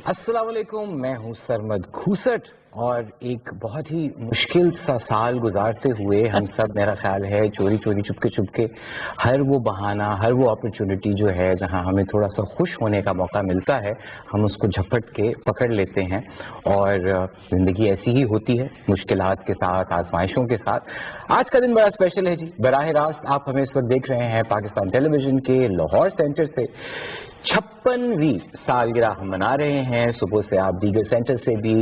अस्सलाम वालेकुम, मैं हूं सरमद खूसट और एक बहुत ही मुश्किल सा साल गुजारते हुए हम सब, मेरा ख्याल है, चोरी चोरी चुपके चुपके हर वो बहाना, हर वो अपॉर्चुनिटी जो है जहां हमें थोड़ा सा खुश होने का मौका मिलता है, हम उसको झपट के पकड़ लेते हैं। और ज़िंदगी ऐसी ही होती है, मुश्किलात के साथ, आजमाइशों के साथ। आज का दिन बड़ा स्पेशल है जी। बराह रास्त आप हमें इस वक्त देख रहे हैं पाकिस्तान टेलीविजन के लाहौर सेंटर से। 56वीं सालगिरह हम मना रहे हैं। सुबह से आप दीगर सेंटर से भी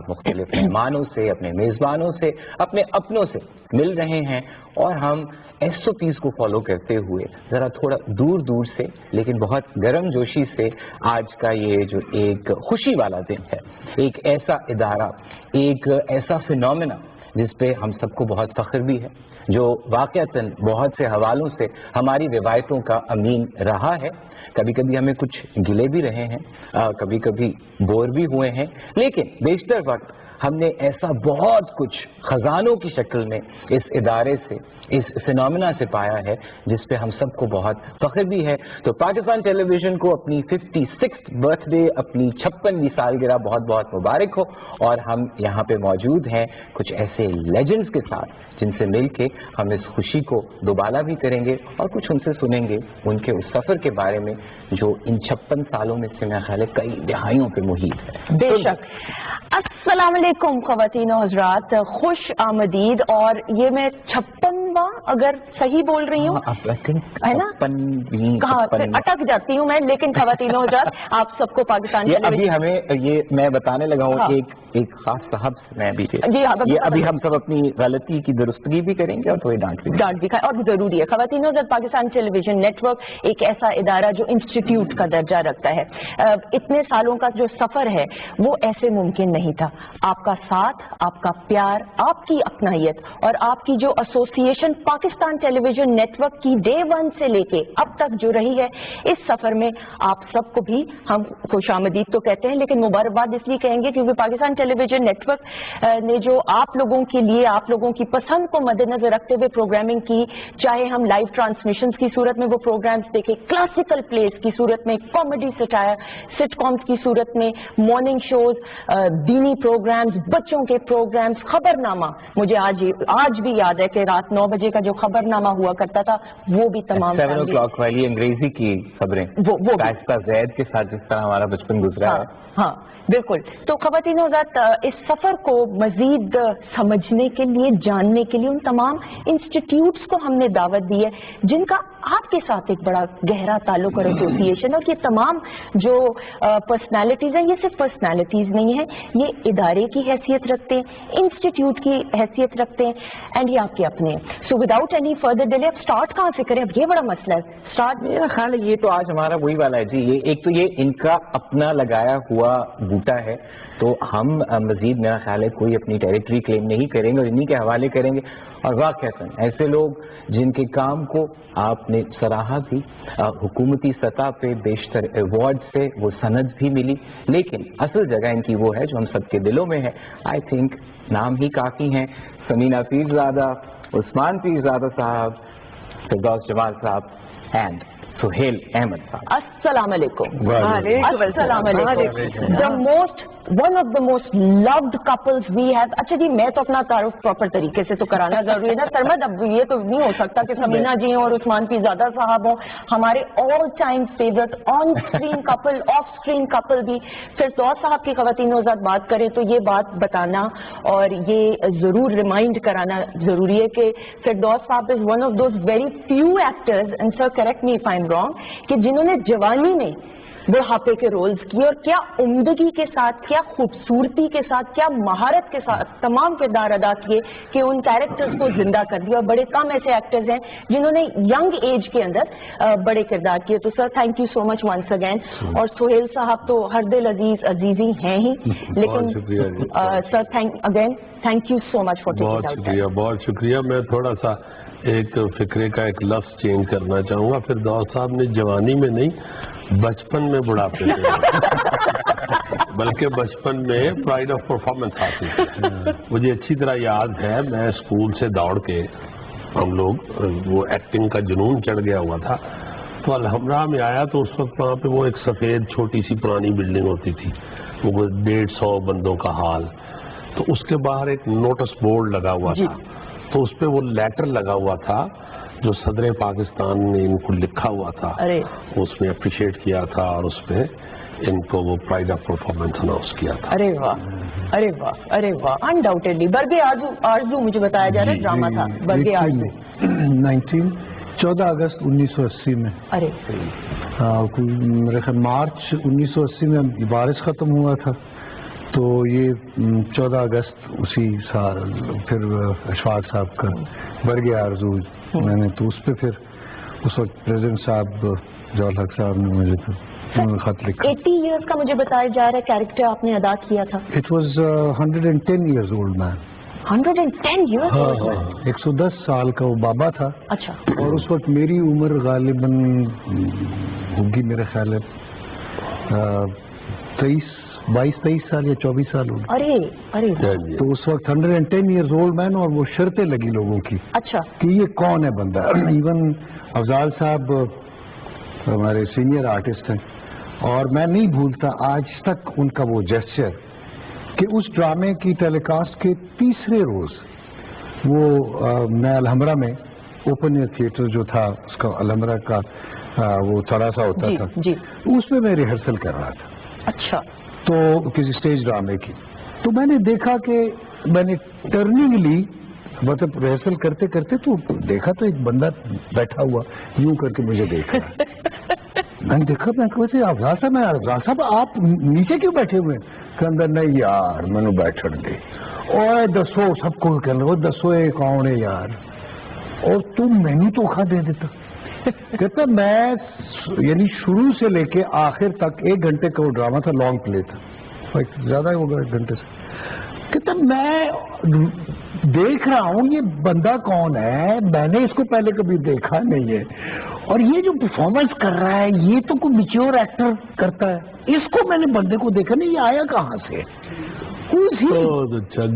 मुख्तलिफ मेहमानों से, अपने मेज़बानों से, अपने अपनों से मिल रहे हैं और हम SOPs को फॉलो करते हुए ज़रा थोड़ा दूर दूर से लेकिन बहुत गर्म जोशी से आज का ये जो एक खुशी वाला दिन है, एक ऐसा इदारा, एक ऐसा फिनोमेना जिस पे हम सबको बहुत फख्र भी है, जो वाक़अतन बहुत से हवालों से हमारी रिवायतों का अमीन रहा है। कभी कभी हमें कुछ गिले भी रहे हैं, कभी कभी बोर भी हुए हैं, लेकिन बेशतर वक्त हमने ऐसा बहुत कुछ खजानों की शक्ल में इस इदारे से, इस फिनोमेना से पाया है जिस पे हम सबको बहुत फख्र भी है। तो पाकिस्तान टेलीविजन को अपनी 56th बर्थडे, अपनी 56वीं सालगिरह बहुत बहुत मुबारक हो। और हम यहाँ पे मौजूद हैं कुछ ऐसे लेजेंड्स के साथ जिनसे मिलके हम इस खुशी को दोबारा भी करेंगे और कुछ उनसे सुनेंगे, उनके उस सफर के बारे में जो इन 56 सालों में से मेरा ख्याल है कई दिहाइयों पे मुहित है। बेशक। अस्सलाम वालेकुम ख़वातीन और हज़रात, खुश आमदीद। और ये मैं 56वां अगर सही बोल रही हूँ, है ना? कहाँ से अटक जाती हूँ मैं, लेकिन ख़वातीन और हज़रात आप सबको पाकिस्तान ये अभी हमें ये मैं बताने लगा हूँ। हाँ। एक खास साहब से मैं भी जी हाँ, ये अभी हम सब अपनी गलती की दुरुस्तगी भी करेंगे और थोड़ी डांट भी खाए, और जरूरी है। ख़वातीन और हज़रात, पाकिस्तान टेलीविजन नेटवर्क एक ऐसा इदारा जो इंस्टीट्यूट का दर्जा रखता है। इतने सालों का जो सफर है वो ऐसे मुमकिन नहीं था। आपका साथ, आपका प्यार, आपकी अपनायत और आपकी जो एसोसिएशन पाकिस्तान टेलीविजन नेटवर्क की डे 1 से लेके अब तक जो रही है, इस सफर में आप सबको भी हम खुशामदीद तो कहते हैं, लेकिन मुबारकबाद इसलिए कहेंगे क्योंकि पाकिस्तान टेलीविजन नेटवर्क ने जो आप लोगों के लिए, आप लोगों की पसंद को मद्देनजर रखते हुए प्रोग्रामिंग की, चाहे हम लाइव ट्रांसमिशंस की सूरत में वो प्रोग्राम्स देखें, क्लासिकल प्लेस की सूरत में, कॉमेडी सटायर सिटकॉम्स की सूरत में, मॉर्निंग शोज, दीनी प्रोग्राम्स, बच्चों के प्रोग्राम्स, खबरनामा। मुझे आज भी याद है कि रात 9 बजे का जो खबरनामा हुआ करता था वो भी तमाम 7 o'clock वाली अंग्रेजी की खबरें, वो कायस्ता ज़ैद के साथ जिस तरह हमारा बचपन गुजरा है। हाँ बिल्कुल। तो ख़वातीन और हज़रात, इस सफर को मजीद समझने के लिए, जानने के लिए उन तमाम इंस्टीट्यूट्स को हमने दावत दी है जिनका आपके साथ एक बड़ा गहरा ताल्लुक और एसोसिएशन। और ये तमाम जो पर्सनैलिटीज हैं, ये सिर्फ पर्सनैलिटीज नहीं है, ये इदारे की हैसियत रखते हैं, इंस्टीट्यूट की हैसियत रखते हैं, एंड ये आपके अपने। So without any further delay अब स्टार्ट कहाँ से करें? अब ये बड़ा मसला है। स्टार्ट मेरा ख्याल है ये तो आज हमारा वही वाला है जी। ये एक तो ये इनका अपना लगाया हुआ बूटा है, तो हम मजीद मेरा ख्याल है कोई अपनी टेरिटरी क्लेम नहीं करेंगे और इन्हीं के हवाले करेंगे। और वाक़अतन ऐसे लोग जिनके काम को आपने सराहा भी, हुकूमती सतह पे बेशतर अवार्ड से वो सनद भी मिली, लेकिन असल जगह इनकी वो है जो हम सबके दिलों में है। आई थिंक नाम ही काफ़ी हैं। समीना पीरज़ादा, उस्मान पीरज़ादा साहब, फिरदौस जमाल साहब एंड सुहेल अहमद साहब। अस्सलाम वालेकुम। अस्सलाम वालेकुम। The most, one of the most loved couples we have. अच्छा जी, मैं तो अपना तारुफ प्रॉपर तरीके से तो कराना जरूरी है ना सरमद। अब ये तो नहीं हो सकता कि समीना जी और उस्मान पीरज़ादा साहब हों, हमारे all time favourite on screen couple, of screen couple भी। फिरदौस साहब की ख़वातीन और बात करें तो ये बात बताना और ये जरूर रिमाइंड कराना जरूरी है कि फिरदौस साहब is one of those very few actors, and sir correct me if I am wrong, कि जिन्होंने जवानी में बुढ़ापे के रोल्स किए और क्या उम्दगी के साथ, क्या खूबसूरती के साथ, क्या महारत के साथ तमाम किरदार अदा किए कि उन कैरेक्टर्स को जिंदा कर दिया। और बड़े कम ऐसे एक्टर्स हैं जिन्होंने यंग एज के अंदर बड़े किरदार किए। तो sir thank you so much once again. और सुहेल साहब तो हर दिल अजीज अजीजी हैं ही, लेकिन sir thank you so much for taking out time. बहुत शुक्रिया। मैं थोड़ा सा एक फिक्रे का एक लफ्ज चेंज करना चाहूँगा। फिरदौस साहब ने जवानी में नहीं, बचपन में बुढ़ापे में बल्कि बचपन में प्राइड ऑफ परफॉर्मेंस हासिल की। मुझे अच्छी तरह याद है, मैं स्कूल से दौड़ के, हम लोग वो एक्टिंग का जुनून चढ़ गया हुआ था, तो अलहमरा में आया तो उस वक्त वहाँ पे वो एक सफ़ेद छोटी सी पुरानी बिल्डिंग होती थी, وہ 150 بندوں کا ہال. تو اس کے باہر ایک نوٹس بورڈ لگا ہوا تھا, تو اس پہ وہ لیٹر لگا ہوا تھا جو صدر پاکستان نے ان کو لکھا ہوا تھا, اس میں اپریشیٹ کیا تھا اور اس پہ ان کو وہ پرائز آف پرفارمنس اناؤنس کیا تھا. ارے واہ, ارے واہ, ارے واہ, انڈاؤٹیڈلی برگے آرزو مجھے بتایا جا رہا ہے ڈرامہ تھا برگے آرزو 14 اگست 1980 میں. ارے میرے خیال مارچ 1980 میں وارث ختم ہوا تھا, تو یہ 14 اگست اسی سال پھر اشفاق صاحب کا برگے آرزو میں نے, تو اس پہ پھر اس وقت پریزیڈنٹ صاحب ضیاء الحق صاحب نے مجھے خط لکھا. 80 ایئرس کا مجھے بتایا جا رہا ہے کیریکٹر آپ نے ادا کیا تھا. It was 110 years old man. 110 years 110 سال کا وہ بابا تھا. اچھا. اور اس وقت میری عمر غالباً ہوگی میرے خیال ہے 22-23 سال یا 24 سال ہوگی. ارے ارے تو اس وقت 110 ایئرز اولڈ مین, اور وہ شرطیں لگی لوگوں کی. اچھا. کہ یہ کون ہے بندہ. ایون افضال صاحب ہمارے سینئر آرٹسٹ ہیں, اور میں نہیں بھولتا آج تک ان کا وہ جیسچر کہ اس ڈرامے کی ٹیلی کاسٹ کے تیسرے روز وہ میں الحمرہ میں اوپن ایئر تھیٹر جو تھا اس کا الحمرہ کا وہ تھوڑا سا ہوتا تھا, اس میں میں ریہرسل کر رہا تھا. اچھا. تو کسی اسٹیج ڈرامے کی, تو میں نے دیکھا کہ میں نے ٹرننگ لی, مطلب ریہرسل کرتے کرتے تو دیکھا تو ایک بندہ بیٹھا ہوا یوں کر کے مجھے دیکھ رہا. میں نے دیکھا, میں کہا افضال صاحب آپ نیچے کیوں بیٹھے ہوئے ہیں؟ کہ اندر نہیں یار میں نے بیٹھن دے, اور دسو سب کو کہنے وہ دسو یہ کون ہے یار, اور تم میں نے دھوکھا دے دیتا. کہتا میں یعنی شروع سے لے کے آخر تک 1 گھنٹے کا وہ ڈرامہ تھا, لانگ پلے تھا, زیادہ ہوگا 1 گھنٹے سے. کہتا میں دیکھ رہا ہوں یہ بندہ کون ہے, میں نے اس کو پہلے کبھی دیکھا نہیں ہے, اور یہ جو پرفارمنس کر رہا ہے یہ تو کوئی میچور ایکٹر کرتا ہے, اس کو میں نے بندے کو دیکھا نہیں, یہ آیا کہاں سے.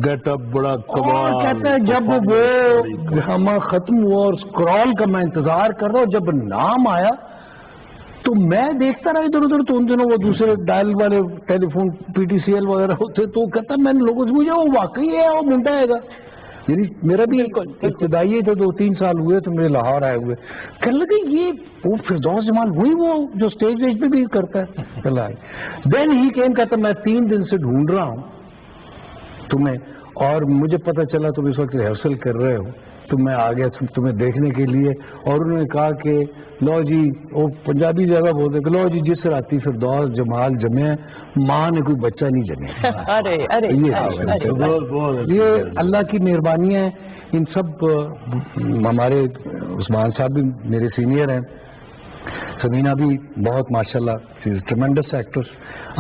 گیٹ اپ بڑا کمال. کہتا ہے جب وہ ڈرامہ ختم ہوا اور اسکرال کا میں انتظار کر رہا ہوں, جب نام آیا تو میں دیکھتا رہا ادھر ادھر, تو ان دنوں وہ دوسرے ڈائل والے ٹیلی فون PTCL وغیرہ ہوتے, تو کہتا میں نے لوگوں سے پوچھا وہ واقعی ہے وہ منڈا ہے گا. یعنی میرا بھی ابتدائی تھا 2-3 سال ہوئے تو میرے لاہور آئے ہوئے, کہنے لگے یہ وہ فردوس جمال وہی وہ جو اسٹیج ویج پہ بھی کرتا ہے. دین ہی کیم, کہتا میں 3 دن سے ڈھونڈ رہا ہوں تمہیں, اور مجھے پتہ چلا تم اس وقت ریہرسل کر رہے ہو, تو میں آ گیا تمہیں دیکھنے کے لیے. اور انہوں نے کہا کہ لو جی, وہ پنجابی زیادہ بولتے کہ لو جی جس راتی فردوس جمال جمے ماں نے کوئی بچہ نہیں جمے. یہ اللہ کی مہربانی ہے. ان سب ہمارے عثمان صاحب بھی میرے سینئر ہیں, سمینہ بھی بہت ماشاءاللہ ٹریمنڈس ایکٹر.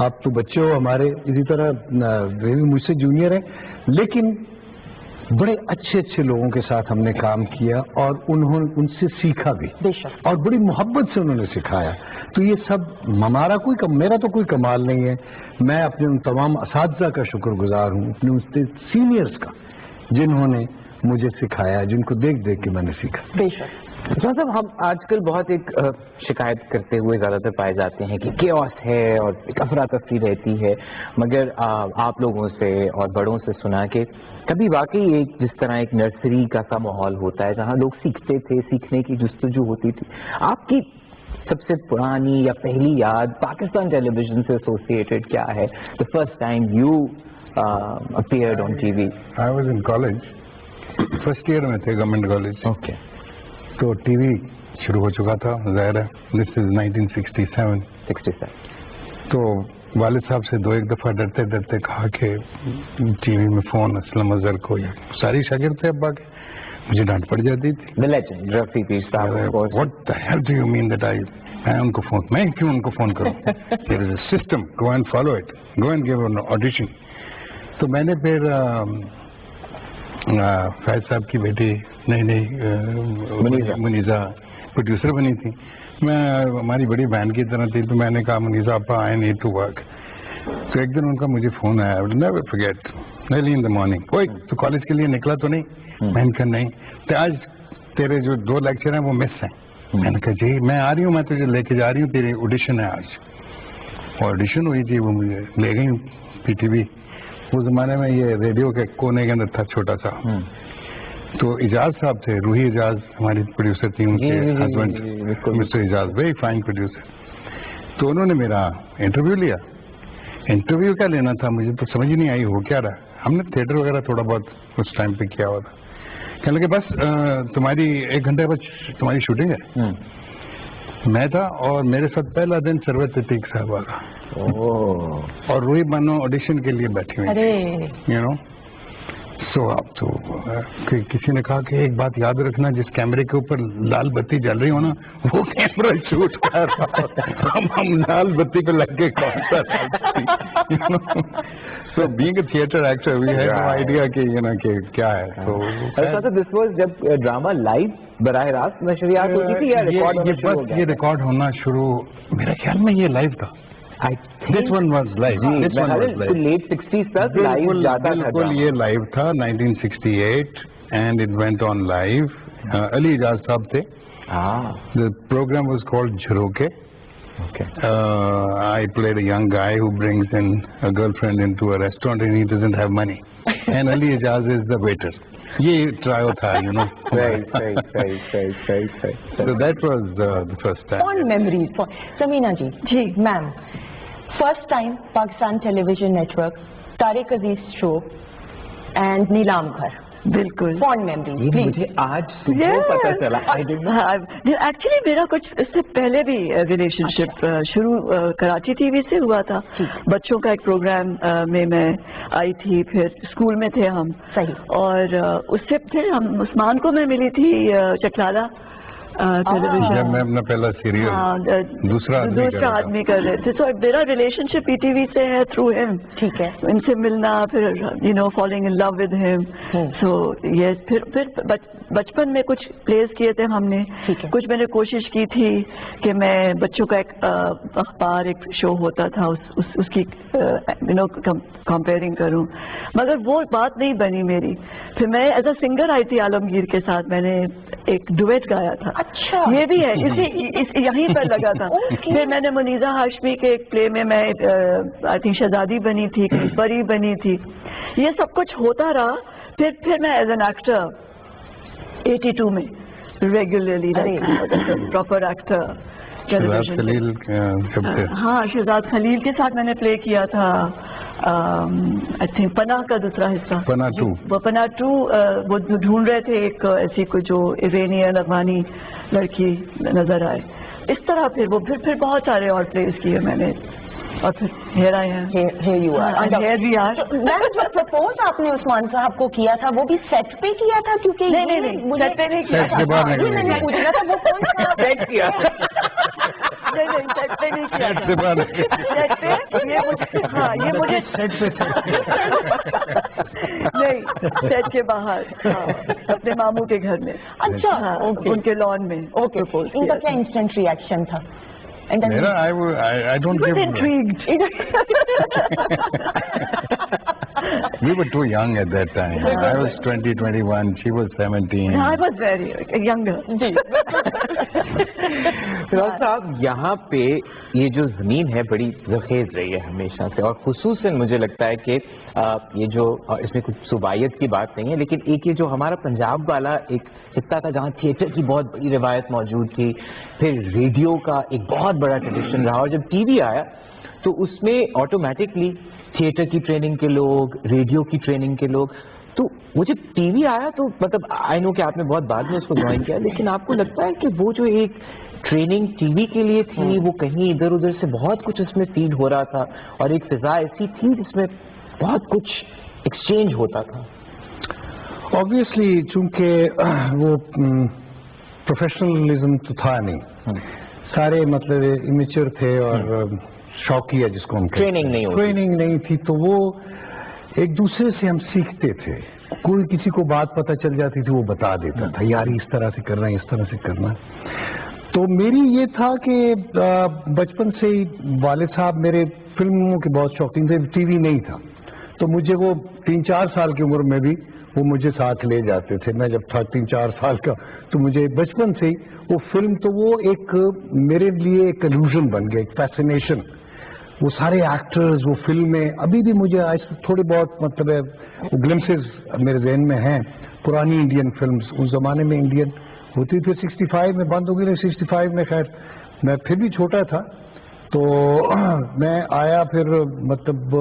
آپ تو بچے ہو ہمارے, اسی طرح مجھ سے جونیئر ہیں, لیکن بڑے اچھے اچھے لوگوں کے ساتھ ہم نے کام کیا, اور انہوں نے ان سے سیکھا بھی, اور بڑی محبت سے انہوں نے سکھایا. تو یہ سب میرا تو کوئی کمال نہیں ہے. میں اپنے ان تمام اساتذہ کا شکر گزار ہوں, اپنے سینئرز کا, جنہوں نے مجھے سکھایا, جن کو دیکھ دیکھ کے میں نے سیکھا. بے شک. صاحب ہم آج کل بہت ایک شکایت کرتے ہوئے زیادہ تر پائے جاتے ہیں کہ کیوس ہے اور ایک افراتفری رہتی ہے, مگر آپ لوگوں سے اور بڑوں سے سنا کہ کبھی واقعی ایک جس طرح ایک نرسری کا سا ماحول ہوتا ہے جہاں لوگ سیکھتے تھے, سیکھنے کی جستجو ہوتی تھی. آپ کی سب سے پرانی یا پہلی یاد پاکستان ٹیلی ویژن سے ایسوسیٹڈ کیا ہے؟ the first time you appeared on TV. I was in college, first year میں تھے گورنمنٹ کالج. اوکے. تو ٹی وی شروع ہو چکا تھا, ظاہر ہے دس از 1967. تو والد صاحب سے 2-1 دفعہ ڈرتے ڈرتے کہا کہ ٹی وی میں فون اسلم اظہر کو, یا ساری شاگرد تھے ابا کے, مجھے ڈانٹ پڑ جاتی تھی. What the hell do you mean that میں ان کو فون, میں کیوں ان کو فون کروں, there is a system, go and follow it, go and give an audition. تو میں نے پھر فیض صاحب کی بیٹی منیزہ پروڈیوسر بنی تھی, میں ہماری بڑی بہن کی طرح تھی, تو میں نے کہا منیزہ اپا I need to work. تو ایک دن ان کا مجھے فون آیا, never forget, early in the morning, کوئی تو کالج کے لیے نکلا تو نہیں؟ میں نے کہا نہیں. تو آج تیرے جو 2 لیکچر ہیں وہ مس ہیں. میں نے کہا جی میں آ رہی ہوں, میں تجھے لے کے جا رہی ہوں, تیری آڈیشن ہے آج. ऑडिशन हुई थी, वो मुझे ले गई PTV। उस जमाने में ये रेडियो के कोने के अंदर था छोटा सा, तो इजाज साहब थे, रूही इजाज हमारी प्रोड्यूसर थी, उनके husband mister Ijaz, very fine producer. तो उन्होंने मेरा इंटरव्यू लिया। इंटरव्यू क्या लेना था, मुझे तो समझ ही नहीं आई हो क्या रहा। हमने थिएटर वगैरह थोड़ा बहुत उस टाइम पे किया हुआ था। कहने लगे बस तुम्हारी 1 घंटे बाद तुम्हारी शूटिंग है। मैं था और मेरे साथ पहला दिन सरवत अतीक साहब आगा और रूही बानो ऑडिशन के लिए बैठी हुई थी, यू नो। सो अब तो किसी ने कहा कि एक बात याद रखना, जिस कैमरे के ऊपर लाल बत्ती जल रही हो ना, वो कैमरा शूट कर रहा हो। हम लाल बत्ती पे लग के कौन सा लाल बत्ती। So being a theatre actor we had no idea कि यू नो कि क्या है। तो दिस वाज जब ड्रामा लाइव बराह रास्त नशरियात होती थी या रिकॉर्ड होना शुरू हो गया? ये रिकॉर्ड होना शुरू, मेरे ख्याल में ये लाइव था। This one was live. This one was live. Late 60s तक लाइव जाता था। बिल्कुल ये लाइव था 1968 and it went on live. Ali Ijaz साहब थे। The program was called Jhroke. Okay. I played a young guy who brings in a girlfriend into a restaurant and he doesn't have money. And Ali Ijaz is the waiter. ये trio था, you know. Right. So that was the first time. Fond memories. Sameena ji, ma'am, first time Pakistan television network, Tariq Aziz show and Neelam Ghar, बिल्कुल fond memories. मुझे आज सुबह पता चला। Actually मेरा कुछ इससे पहले भी रिलेशनशिप शुरू कराची टीवी से हुआ था। बच्चों का एक प्रोग्राम में मैं आई थी, फिर स्कूल में थे हम। सही। और उससे फिर हम उस्मान को मैं मिली थी चकलाला टेलीविजन। जब मैं अपना पहला सीरियल दूसरा आदमी कर रहे थे, तो मेरा रिलेशनशिप PTV से है थ्रू हिम। ठीक है। इनसे मिलना, फिर you know following in love with him. So ये फिर बचपन में कुछ प्लेस किए थे हमने। कुछ मैंने कोशिश की थी कि मैं बच्चों का एक अखबार, एक शो होता था, उसकी यू नो कंपेयरिंग करूं, मगर वो बात नहीं बनी मेरी। फिर मैं एज अ सिंगर आई थी आलमगीर के साथ, मैंने एक डुएट गाया था। अच्छा। ये भी है, यहीं पर लगा था। फिर मैंने मुनीजा हाशमी के एक प्ले में मैं आई थिंक शहजादी बनी थी, परी बनी थी। ये सब कुछ होता रहा। फिर मैं एज एन एक्टर 82 में रेगुलरली प्रॉपर एक्टर खलील। हाँ, शहजाद खलील के साथ मैंने प्ले किया था। आई थिंक पनाह का दूसरा हिस्सा, पनाह 2। वो पनाह 2 वो ढूंढ रहे थे एक ऐसी कोई जो इरानियन अफगानी लड़की नजर आए। इस तरह फिर बहुत सारे और प्लेस किए मैंने। और फिर हेयर आई है, Here you are. हेयर भी यार। मैम, जो प्रपोज आपने उस्मान साहब को किया था, वो भी सेट पे किया था? क्योंकि नहीं, सेट पे नहीं किया सेट के बाहर ये मैंने पूछना था, वो कौन सा सेट किया? नहीं, सेट पे नहीं किया था। सेट पे ये मुझे सेट पे नहीं, सेट के बाहर, अपने मामू के घर में। अच्छा, उनके लॉन में। ओके, इनका क्या इंस्टेंट रिएक्शन था? मेरा I don't give. Intrigued. We were too young at that time. I was 20, 21. She was 17. I was very younger. Firoz साहब, यहाँ पे ये जो जमीन है बड़ी जखेज रही है हमेशा से, और खुसूसन मुझे लगता है कि ये जो, इसमें कुछ सूबायत की बात नहीं है, लेकिन एक ये जो हमारा पंजाब वाला एक हिस्सा था जहाँ थिएटर की बहुत बड़ी रिवायत मौजूद थी, फिर रेडियो का एक बहुत बड़ा ट्रेडिशन रहा, और जब टीवी आया तो उसमें ऑटोमेटिकली थिएटर की ट्रेनिंग के लोग, रेडियो की ट्रेनिंग के लोग। तो वो जब टीवी आया तो मतलब आई नो कि आपने बहुत बाद में उसको ज्वाइन किया, लेकिन आपको लगता है कि वो जो एक ट्रेनिंग टीवी के लिए थी, वो कहीं इधर उधर से बहुत कुछ उसमें फीड हो रहा था, और एक फिजा ऐसी थी जिसमें बहुत कुछ एक्सचेंज होता था? ऑब्वियसली चूंकि वो प्रोफेशनलिज्म तो था नहीं, सारे मतलब इमेच्योर थे और शौकिया जिसको हम ट्रेनिंग नहीं थी, तो वो एक दूसरे से हम सीखते थे। कोई किसी को बात पता चल जाती थी, वो बता देता था, यार इस तरह से करना है, इस तरह से करना। तो मेरी ये था कि बचपन से ही वालिद साहब मेरे फिल्मों के बहुत शौकीन थे, टीवी नहीं था, तो मुझे वो 3-4 साल की उम्र में भी वो मुझे साथ ले जाते थे। मैं जब था 3-4 साल का, तो मुझे बचपन से ही वो फिल्म, तो वो एक मेरे लिए एक इल्यूजन बन गया, एक फैसिनेशन। وہ سارے ایکٹرز، وہ فلمیں ابھی بھی مجھے تھوڑے بہت مطلب ہے وہ گلمسز میرے ذہن میں ہیں. پرانی انڈین فلمز اس زمانے میں انڈین ہوتی تھی. 65 میں بند ہو گئی. 65 میں خیر میں پھر بھی چھوٹا تھا تو میں آیا پھر مطلب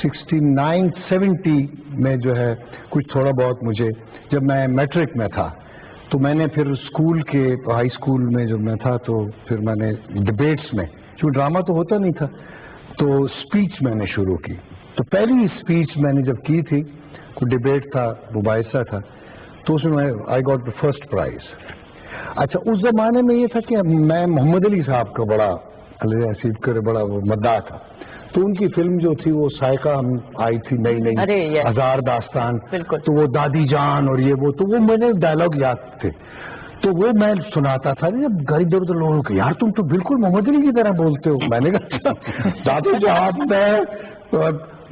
69 70 میں جو ہے کچھ تھوڑا بہت مجھے، جب میں میٹرک میں تھا تو میں نے پھر اسکول کے ہائی اسکول میں جب میں تھا تو پھر میں نے ڈبیٹس میں، چونکہ ڈرامہ تو ہوتا نہیں تھا تو اسپیچ میں نے شروع کی. تو پہلی اسپیچ میں نے جب کی تھی، کوئی ڈبیٹ تھا، مباحثہ تھا، تو اس میں I got the first prize. اچھا اس زمانے میں یہ تھا کہ میں محمد علی صاحب کا بڑا اللہ حسیب کرے بڑا وہ مداح تھا. تو ان کی فلم جو تھی وہ سائقہ آئی تھی نئی ہزار داستان، تو وہ دادی جان اور یہ وہ، تو وہ میں نے ڈائلاگ یاد تھے تو وہ میں سناتا تھا. جب گھر ادھر ادھر لوگوں کو یار تم تو بالکل محمد علی کی طرح بولتے ہو. میں نے کہا دادی جان میں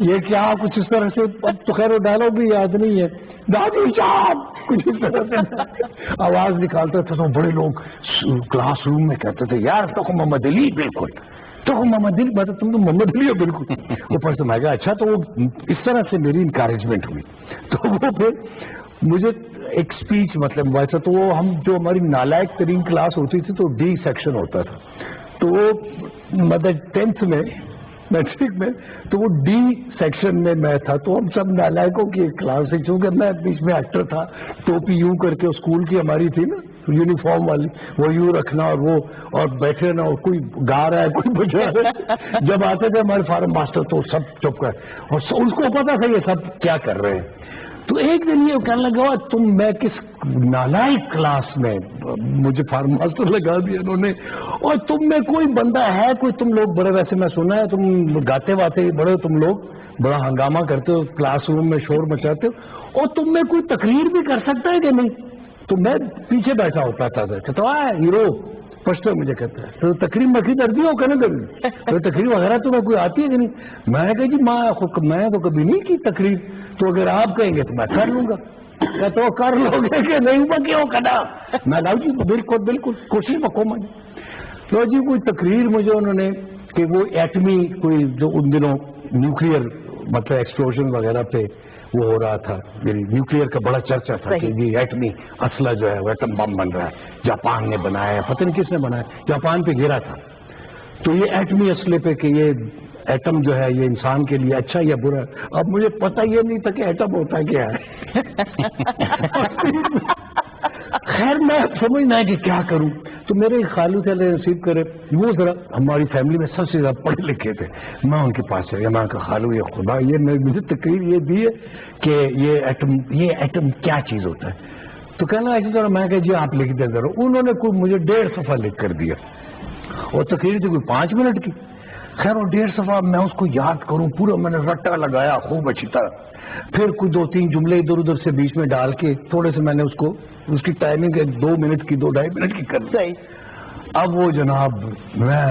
یہ کیا کچھ اس طرح سے، اب تو خیر وہ ڈائلاگ بھی یاد نہیں ہے. دادی جان کچھ اس طرح سے آواز نکالتا تھا تو بڑے لوگ کلاس روم میں کہتے تھے یار تو محمد علی بالکل، تو محمد علی مطلب تم تو محمد علی ہو بالکل. اوپر سے میں کہا اچھا. تو وہ اس طرح سے میری انکریجمنٹ ہوئی. تو وہ پھر مجھے ایک اسپیچ مطلب ویسا تو وہ ہم جو ہماری نالائق ترین کلاس ہوتی تھی تو ڈی سیکشن ہوتا تھا. تو وہ مطلب 10th میں میٹرک میں تو وہ ڈی سیکشن میں میں تھا. تو ہم سب نالائقوں کی ایک کلاس سے، چونکہ میں بیچ میں ایکٹر تھا، ٹوپی یوں کر کے اسکول کی ہماری تھی نا یونیفارم والی، وہ یوں رکھنا اور وہ اور بیٹھے نا، اور کوئی گا رہا ہے کوئی بجا رہا ہے. جب آتے تھے ہمارے فارم ماسٹر تو سب چپ کر، اور اس کو پتا تھا یہ سب کیا کر رہے ہیں. تو ایک دن یہ کہنے لگا میں کس نالائق کلاس میں، مجھے فارم ماسٹر لگا دیا انہوں نے، اور تم میں کوئی بندہ ہے کوئی، تم لوگ بڑے، ویسے میں سنا ہے تم گاتے واتے بڑے، تم لوگ بڑا ہنگامہ کرتے ہو کلاس روم میں، شور مچاتے ہو، اور تم میں کوئی تقریر بھی کر سکتا ہے کہ نہیں. تو میں پیچھے بیٹھا ہوتا تھا تو ہیرو پشتو مجھے کہتا ہے تو تقریر مکھی درد ہو کہ نہیں، تو تقریر وغیرہ تو میں کوئی آتی ہے کہ نہیں. میں نے کہا جی میں تو کبھی نہیں کی تقریر، تو اگر آپ کہیں گے تو میں کر لوں گا. تو کر لو گے کہ نہیں کیوں کرنا. میں لاؤ جی بالکل بالکل کوشش پکو مجھے. تو جی کوئی تقریر مجھے انہوں نے کہ وہ ایٹمی کوئی جو ان دنوں نیوکلیئر مطلب ایکسپلوژن وغیرہ پہ وہ ہو رہا تھا، نیوکلیئر کا بڑا چرچا تھا کہ یہ ایٹمی اسلحہ جو ہے وہ ایٹم بم بن رہا ہے، جاپان نے بنایا ہے، پتہ نہیں کس نے بنایا، جاپان پہ گرا تھا. تو یہ ایٹمی اسلحے پہ کہ یہ ایٹم جو ہے یہ انسان کے لیے اچھا یا برا. اب مجھے پتہ یہ نہیں تھا کہ ایٹم ہوتا کیا ہے. خیر میں سمجھنا ہے کہ کیا کروں. تو میرے خالو تھے اللہ نصیب کرے، وہ ذرا ہماری فیملی میں سب سے زیادہ پڑھے لکھے تھے. میں ان کے پاس چلا، میں کہا خالو یہ خدا یہ مجھے تقریر یہ دی ہے کہ یہ ایٹم کیا چیز ہوتا ہے. تو کہنا ایسی طرح میں کہا جی آپ لکھ دیں ذرا. انہوں نے کوئی مجھے 1.5 صفحہ لکھ کر دیا، اور تقریر تھی کوئی 5 منٹ کی. خیر وہ 1.5 صفحہ میں اس کو یاد کروں پورا، میں نے رٹا لگایا خوب اچھی طرح. پھر کوئی 2-3 جملے ادھر ادھر سے بیچ میں ڈال کے تھوڑے سے میں نے اس کی ٹائمنگ 2 منٹ کی 2-2.5 منٹ کی کر دی. اب وہ جناب میں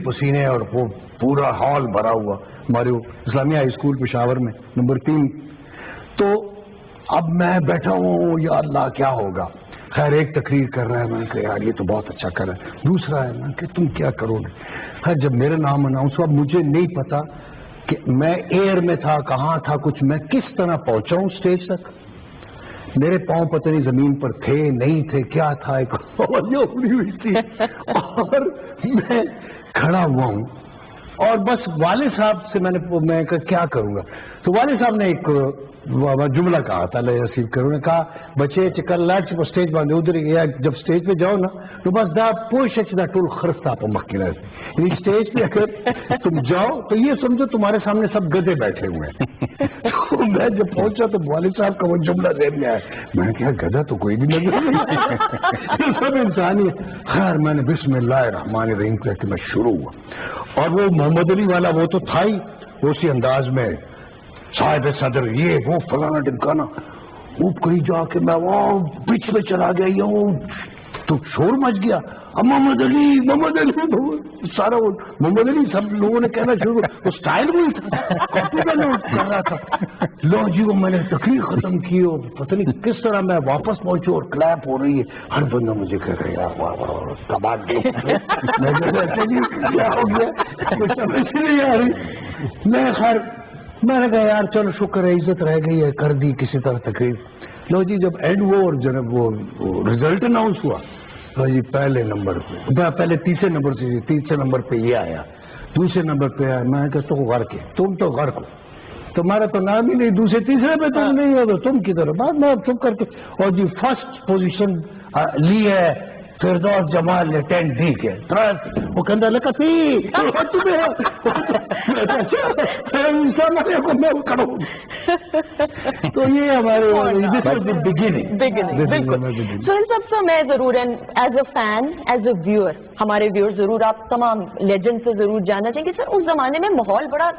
پسینے اور وہ پورا ہال بھرا ہوا ہمارے اسلامیہ ہائی اسکول پشاور میں نمبر 3. تو اب میں بیٹھا ہوں یا اللہ کیا ہوگا. خیر ایک تقریر کر رہا ہے، میں نے کہا یار یہ تو بہت اچھا کر رہا ہے. دوسرا ہے میں کہ تم کیا کرو گے. خیر جب میرا نام اناؤنس ہوا، مجھے نہیں پتا کہ میں ایئر میں تھا کہاں تھا کچھ، میں کس طرح پہنچا ہوں اسٹیج تک. میرے پاؤں پتہ نہیں زمین پر تھے نہیں تھے کیا تھا، ایک اڑی ہوئی تھی اور میں کھڑا ہوا ہوں. اور بس والد صاحب سے میں کہا کیا کروں گا. تو والد صاحب نے ایک جملہ کہا تھا اللہ نصیب کرے، انہوں نے کہا بچے چکر لاٹ اسٹیج باندھے ادھر جب اسٹیج پہ جاؤ نا تو بس دا پوشش دا ٹول خرچہ آپ مکھی رہے. یعنی اسٹیج پہ اگر تم جاؤ تو یہ سمجھو تمہارے سامنے سب گدے بیٹھے ہوئے ہیں. تو میں جب پہنچا تو والد صاحب کا وہ جملہ ذہن میں آیا. میں نے کہا گدھا تو کوئی بھی نظر نہیں، سب انسان ہی. خیر میں نے بسم اللہ الرحمن الرحیم کہہ کے میں شروع ہوا، اور وہ محمد علی والا وہ تو تھا ہی اسی انداز میں صاحب صدر یہ وہ فلانا ڈمکانا. اوپری جا کے میں وہ بیچ میں چلا گیا ہوں تو شور مچ گیا، محمد علی محمد علی سارا وہ محمد علی سب لوگوں نے کہنا شروع کیا، وہ سٹائل وہی تھا، کاپی کا لوگ کر رہا تھا۔ لو جی وہ میں نے تقریر ختم کی اور پتہ نہیں کس طرح میں واپس پہنچوں اور کلیپ ہو رہی ہے، ہر بندہ مجھے کہہ رہا ہے یار واہ واہ کمال میں کیا ہو گیا کچھ سمجھ نہیں آ رہی۔ میں خیر میں نے کہا یار چلو شکر ہے عزت رہ گئی ہے، کر دی کسی طرح تقریر۔ لو جی جب اینڈ ہوا اور جناب وہ رزلٹ اناؤنس ہوا، لو جی پہلے نمبر پہ پہلے تیسرے نمبر سے تیسرے نمبر پہ یہ آیا، دوسرے نمبر پہ آیا، میں کہتا ہوں غرق ہے، تم تو غرق ہو، تمہارا تو نام ہی نہیں، دوسرے تیسرے پہ تم نہیں ہو تو تم کدھر ہو؟ بعد میں چپ کر کے اور جی فرسٹ پوزیشن لی ہے فردوس جمال نے 10 ڈی کے وہ کہتا لگا تھی تو یہ ہمارے سہیل صاحب سے میں ضرور as a fan as a viewer ہمارے ویور ضرور آپ تمام لیجنڈ سے ضرور جاننا چاہیں گے سر اس زمانے میں ماحول بڑا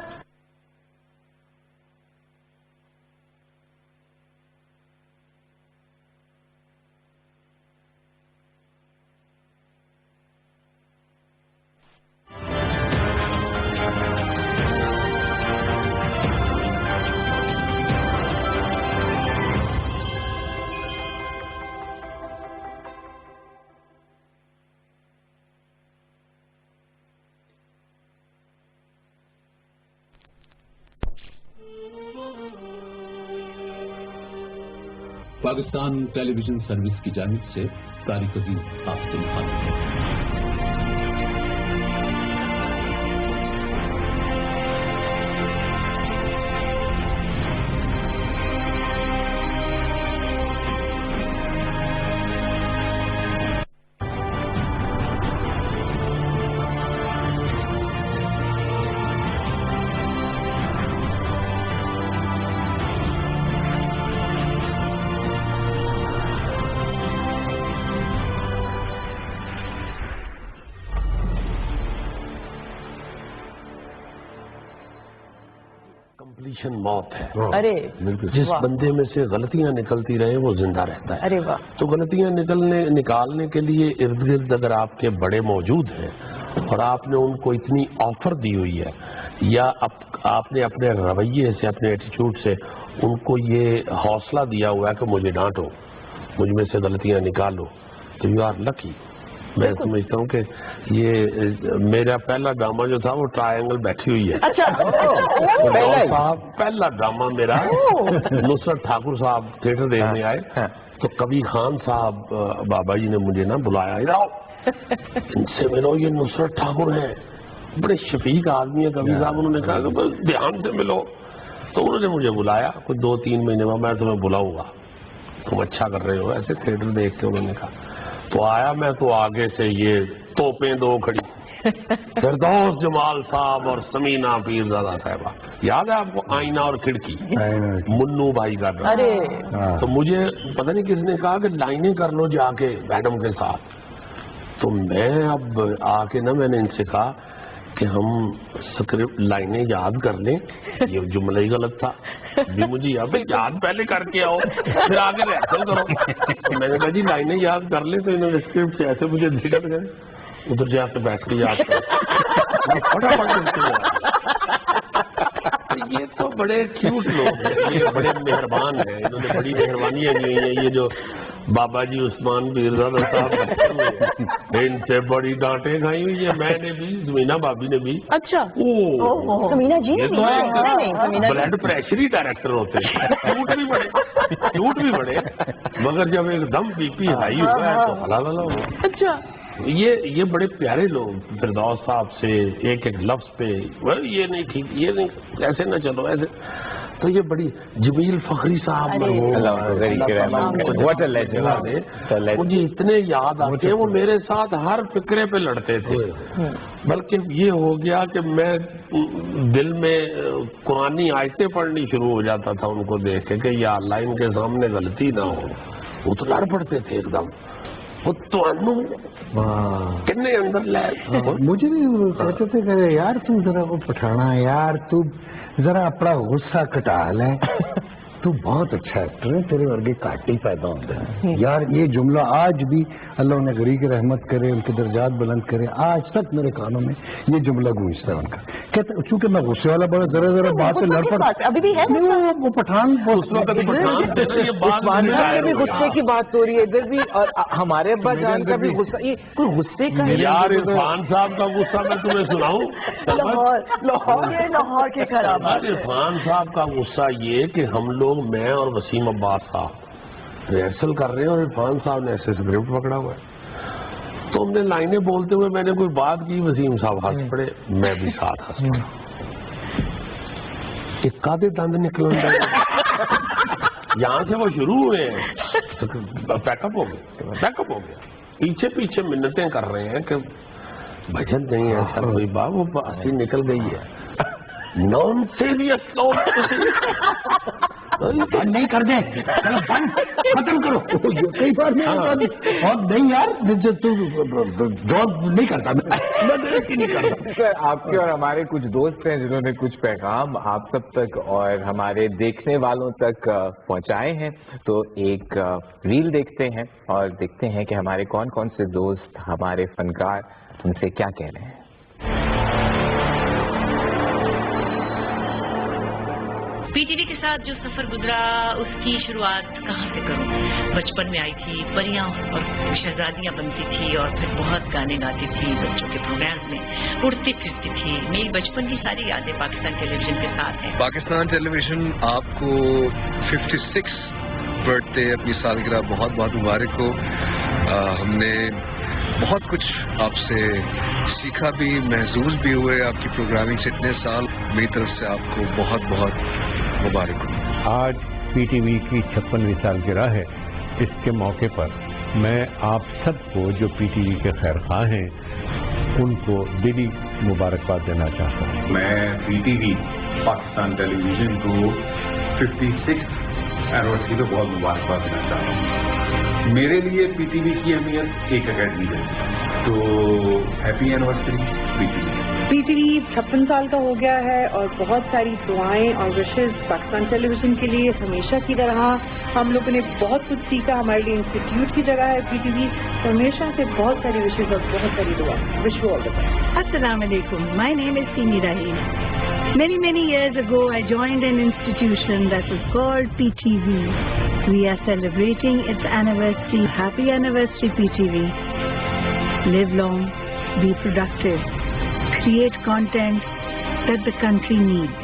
پاکستان ٹیلی ویژن سروس کی جانب سے طارق عزیز آپ سے مخاطب کمپلیشن موت ہے۔ ارے جس بندے میں سے غلطیاں نکلتی رہے وہ زندہ رہتا ہے۔ ارے واہ تو غلطیاں نکالنے کے لیے ارد گرد اگر آپ کے بڑے موجود ہیں اور آپ نے ان کو اتنی آفر دی ہوئی ہے یا آپ نے اپنے رویے سے اپنے ایٹیچیوڈ سے ان کو یہ حوصلہ دیا ہوا ہے کہ مجھے ڈانٹو، مجھ میں سے غلطیاں نکالو، تو یو آر لکی۔ میں سمجھتا ہوں کہ یہ میرا پہلا ڈرامہ جو تھا وہ ٹرائنگل بیٹھی ہوئی ہے۔ پہلا ڈرامہ میرا نصرت ٹھاکر صاحب تھیٹر دیکھنے آئے تو کبھی خان صاحب بابا جی نے مجھے بلایا، ان سے ملو، یہ نصرت ٹھاکر ہیں، بڑے شفیق آدمی ہیں کبھی صاحب، انہوں نے کہا کہ دھیان سے ملو، تو انہوں نے مجھے بلایا کچھ 2-3 مہینے بعد، میں تمہیں بلاؤں گا، تم اچھا کر رہے ہو، ایسے تھیٹر دیکھ کے انہوں نے کہا۔ تو آیا میں تو آگے سے یہ توپیں 2 کھڑی، فردوس جمال صاحب اور سمینہ پیرزادہ صاحبہ، یاد ہے آپ کو آئینہ اور کھڑکی، منو بھائی کا ڈرامہ۔ تو مجھے پتہ نہیں کس نے کہا کہ لائنیں کر لو جا کے میڈم کے ساتھ، تو میں اب آ کے میں نے ان سے کہا کہ ہم سکرپٹ لائنیں یاد کر لیں، یہ جملہ ہی غلط تھا، بھی مجھے یاد پہلے کر کے آؤ پھر آگے ریہرسل کرو۔ تو میں نے کہا جی لائنیں یاد کر لیں، تو انہوں نے اسکرپٹ سے ایسے مجھے نکل گئے، ادھر جا کے بیٹھ کے یاد کر، یہ تو بڑے کیوٹ لوگ ہیں، یہ بڑے مہربان ہیں، انہوں نے بڑی مہربانیاں کی ہیں، یہ جو بابا جی عثمان پیرزادہ صاحب ان سے بڑی ڈانٹیں کھائی ہوئی ہیں، میں نے بھی، زمینہ بابی نے بھی۔ اچھا سمینہ جی بلڈ پریشر ہی ڈائریکٹر ہوتے ہیں، کیوٹ بھی بڑے، مگر جب ایک دم بی پی ہائی ہوا ہے تو ہلا ہلا ہوا۔ اچھا یہ بڑے پیارے لوگ، فردوس صاحب سے ایک ایک لفظ پہ یہ نہیں ٹھیک، یہ نہیں، ایسے نہ چلو ایسے، تو یہ بڑی جمیل فخری صاحب مجھے اتنے یاد آتے ہیں، وہ میرے ساتھ ہر فکرے پہ لڑتے تھے، بلکہ یہ ہو گیا کہ میں دل میں قرآنی آیتیں پڑھنی شروع ہو جاتا تھا ان کو دیکھ کے کہ یا اللہ ان کے سامنے غلطی نہ ہو، وہ تو لڑ پڑتے تھے ایک دم، وہ تو کتنے اندر لائے مجھے بھی کہتے تھے کہ یار تم ذرا وہ پٹھانا، یار تم ذرا اپنا غصہ کٹا لیں، تو تو بہت اچھا ایکٹر ہے, تیرے ورگے کاٹی پیدا ہوتے ہیں یار. یہ جملہ آج بھی اللہ انہیں غری کی رحمت کرے, ان کے درجات بلند کرے, آج تک میرے کانوں میں یہ جملہ گونجتا ہے ان کا. کہتے چونکہ میں غصے والا بڑا ذرا ذرا بات سے لڑ پڑا, ابھی بھی ہے وہ پٹھان غصے کی بات ہو رہی ہے ادھر بھی, اور ہمارے ابا جان کا بھی غصہ, یہ کوئی غصے کا یار عرفان صاحب کا غصہ میں تمہیں سناؤں. لاہور کے خراب. عرفان صاحب کا غصہ یہ کہ ہم لوگ, میں اور وسیم عباس صاحب ریہرسل کر رہے ہیں اور عرفان صاحب نے ایسے اسکرپٹ پکڑا ہوا ہے, تو ہم نے لائنیں بولتے ہوئے میں نے کوئی بات کی, وسیم صاحب ہنس پڑے, میں بھی ساتھ ہنس پڑا. ایک کادے دند نکل یہاں سے وہ شروع ہوئے ہیں, پیک اپ ہو گیا, پیچھے پیچھے منتیں کر رہے ہیں کہ بھجن نہیں ہے سر کوئی بات, وہ ہنسی نکل گئی ہے. نان سیریس نہیں کر دیں, ختم کرو. کئی بار نہیں یار نہیں کرتا, نہیں کرتا. سر آپ کے اور ہمارے کچھ دوست ہیں جنہوں نے کچھ پیغام آپ سب تک اور ہمارے دیکھنے والوں تک پہنچائے ہیں, تو ایک ریل دیکھتے ہیں اور دیکھتے ہیں کہ ہمارے کون کون سے دوست, ہمارے فنکار ان سے کیا کہہ رہے ہیں. پی ٹی وی کے ساتھ جو سفر گزرا اس کی شروعات کہاں سے کروں. بچپن میں آئی تھی, پریاں اور شہزادیاں بنتی تھی اور پھر بہت گانے گاتی تھی بچوں کے پروگرامز میں, اڑتی پھرتی تھی. میری بچپن کی ساری یادیں پاکستان ٹیلی ویژن کے ساتھ ہیں. پاکستان ٹیلی ویژن آپ کو 56 برتھ ڈے, اپنی سالگرہ بہت بہت مبارک ہو. ہم نے بہت کچھ آپ سے سیکھا بھی, محظوظ بھی ہوئے آپ کی پروگرامنگ سے اتنے سال. میری طرف سے آپ کو بہت بہت مبارک ہو. آج پی ٹی وی کی 56ویں سالگرہ ہے. اس کے موقع پر میں آپ سب کو جو پی ٹی وی کے خیر خواہ ہیں ان کو دلی مبارکباد دینا چاہتا ہوں. میں پی ٹی وی پاکستان ٹیلی ویژن کو 56 اینیورسری کو بہت مبارکباد دینا چاہتا ہوں. میرے لیے پی ٹی وی کی اہمیت ایک اکیڈمی ہے, تو happy anniversary P T V. P T V 56 سال کا ہو گیا ہے اور بہت ساری دعائیں اور وشز پاکستان ٹیلی ویژن کے لیے. ہمیشہ کی طرح ہم لوگوں نے بہت کچھ سیکھا, ہمارے لیے انسٹیٹیوٹ کی جگہ ہے پی ٹی وی. ہمیشہ سے بہت ساری وشز اور بہت ساری دعا. Wish you all the best. السلام علیکم. مائی نیم از سینی رحیم. Many years ago I joined an institution that is called PTV. We are celebrating its anniversary. Happy anniversary PTV. Live long, be productive, create content that the country needs.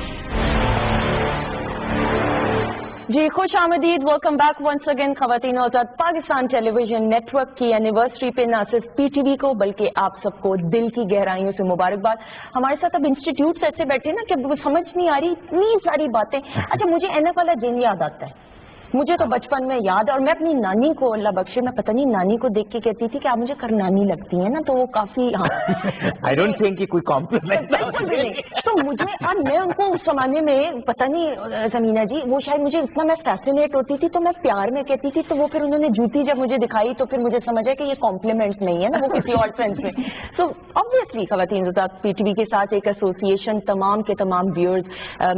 جی خوش آمدید. Welcome back once again. خواتین آزاد Pakistan television network کی anniversary پہ نہ صرف P T V کو بلکہ آپ سب کو دل کی گہرائیوں سے مبارکباد. ہمارے ساتھ اب انسٹیٹیوٹ سے ایسے بیٹھے نا کہ سمجھ نہیں آ رہی اتنی ساری باتیں. اچھا مجھے این ایف والا دن یاد آتا ہے, مجھے تو بچپن میں یاد ہے, اور میں اپنی نانی کو اللہ بخشے, میں پتہ نہیں نانی کو دیکھ کے کہتی تھی کہ آپ مجھے کرنانی لگتی ہیں نا, تو وہ کافی I don't think کہ کوئی کمپلیمنٹ. تو مجھے اب میں ان کو اس زمانے میں پتہ نہیں زمینہ جی, وہ شاید مجھے اتنا میں فیسینیٹ ہوتی تھی تو میں پیار میں کہتی تھی, تو وہ پھر انہوں نے جوتی جب مجھے دکھائی تو پھر مجھے سمجھا کہ یہ کمپلیمنٹ نہیں ہے نا, وہ کسی اور سینس میں. سو obviously خواتین حضرات پی ٹی وی کے ساتھ ایک ایسوسیشن, تمام کے تمام ویورز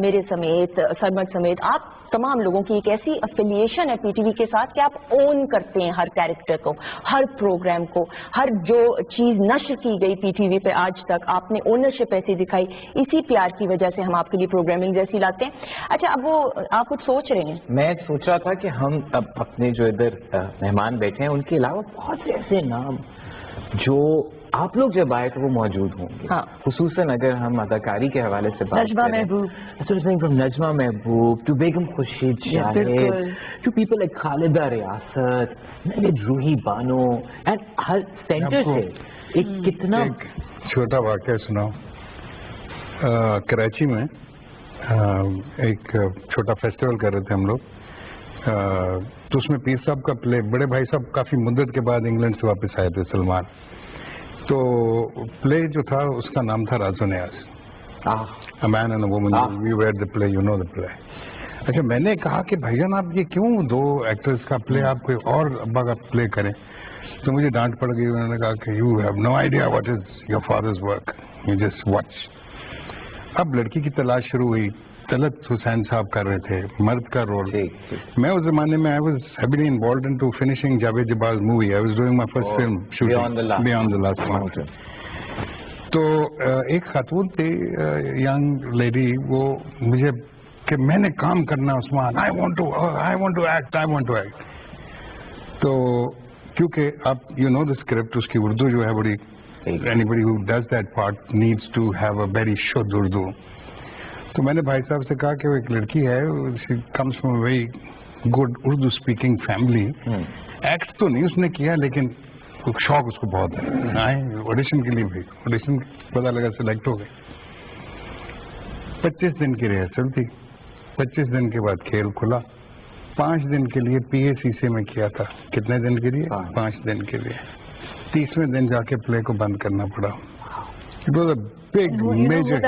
میرے سمیت, سرمد سمیت, آپ تمام لوگوں کی ایک ایسی افیلیشن ہے پی ٹی وی کے ساتھ کہ آپ اون کرتے ہیں ہر کیریکٹر کو, ہر پروگرام کو, ہر جو چیز نشر کی گئی پی ٹی وی پہ آج تک آپ نے اونرشپ ایسی دکھائی. اسی پیار کی وجہ سے ہم آپ کے لیے پروگرامنگ جیسی لاتے ہیں. اچھا اب وہ آپ کچھ سوچ رہے ہیں؟ میں سوچ رہا تھا کہ ہم اب اپنے جو ادھر مہمان بیٹھے ہیں ان کے علاوہ بہت سے ایسے نام جو آپ لوگ جب آئے تو وہ موجود ہوں گے, خصوصاً اگر ہم اداکاری کے حوالے سے بات نجمہ محبوب, نجمہ محبوب to Begum Khurshid Shahid, to people like Khaleda ریاست, روحی بانو, اینڈ ہر سینٹر سے ایک کتنا چھوٹا واقعہ سناؤ. کراچی میں ایک چھوٹا فیسٹیول کر رہے تھے ہم لوگ, تو اس میں پیر صاحب کا پلے, بڑے بھائی صاحب کافی مدت کے بعد انگلینڈ سے واپس آئے تھے, سلمان. تو پلے جو تھا اس کا نام تھا راز و نیاز, A Man and a Woman. We read the play, you know the play. اچھا میں نے کہا کہ بھائی جان آپ یہ کیوں دو ایکٹرز کا پلے آپ کوئی اور ابا کا پلے کریں, تو مجھے ڈانٹ پڑ گئی. انہوں نے کہا کہ you have no idea what is your father's work, you just watch. اب لڑکی کی تلاش شروع ہوئی, तलत हुसैन साहब कर रहे थे मर्द का रोल। मैं उस जमाने में I was heavily involved into finishing Javed Jabbaz movie. I was doing my first film shooting Beyond the Last Mountain. तो एक खातून थी यंग लेडी, वो मुझे कि मैंने काम करना Usman, I want to act. तो क्योंकि आप यू नो द स्क्रिप्ट, उसकी उर्दू जो है बड़ी, anybody who does that part needs to have a very शुद्ध उर्दू। तो मैंने भाई साहब से कहा कि वो एक लड़की है, she comes from very good Urdu speaking family. Act तो नहीं उसने किया, लेकिन शौक उसको बहुत है। आए ऑडिशन के लिए भी, ऑडिशन पता लगा सिलेक्ट हो गए। 25 दिन की रिहर्सल थी, 25 दिन के बाद खेल खुला। 5 दिन के लिए PACC में किया था। कितने दिन के लिए? 5 दिन के लिए। 30वें दिन जाके प्ले को बंद करना पड़ा। It was a big major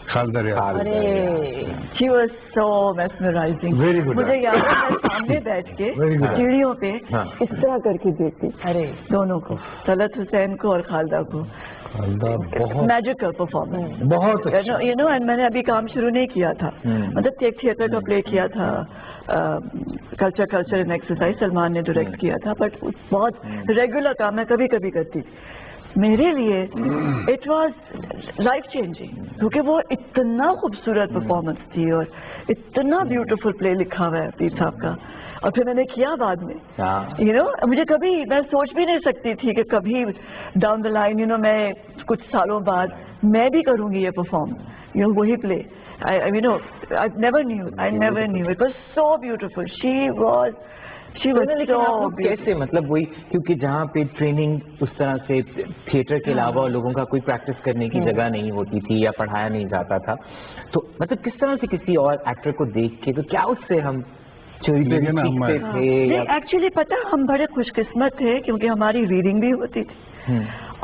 Khalida Riaz. She was so mesmerizing. Very good. मुझे याद है मैं सामने बैठ के सीढ़ियों पे इस तरह करके देखती, अरे दोनों को, तलत हुसैन को और खालदा को। बहुत मैजिकल परफॉर्मेंस, बहुत यू नो। एंड मैंने अभी काम शुरू नहीं किया था, मतलब एक थिएटर का प्ले किया था, कल्चर एंड एक्सरसाइज, सलमान ने डायरेक्ट किया था, बट बहुत रेगुलर काम मैं कभी कभी करती। मेरे लिए इट वाज लाइफ चेंजिंग, क्योंकि वो इतना खूबसूरत परफॉर्मेंस थी और इतना ब्यूटीफुल प्ले लिखा हुआ है पीर साहब का। और फिर मैंने किया बाद में, यू नो, मुझे कभी, मैं सोच भी नहीं सकती थी कि कभी down the line, you know, मैं कुछ सालों बाद मैं भी करूंगी ये परफॉर्म, यू नो, वही play. You know, I never knew it was so beautiful. She was कैसे, मतलब वही, क्योंकि जहाँ पे ट्रेनिंग उस तरह से थिएटर के अलावा और लोगों का कोई प्रैक्टिस करने की जगह नहीं होती थी या पढ़ाया नहीं जाता था, तो मतलब किस तरह से किसी और एक्टर को देख के, तो क्या उससे हम सीखते थे? एक्चुअली पता, हम बड़े खुशकिस्मत थे क्योंकि हमारी रीडिंग भी होती थी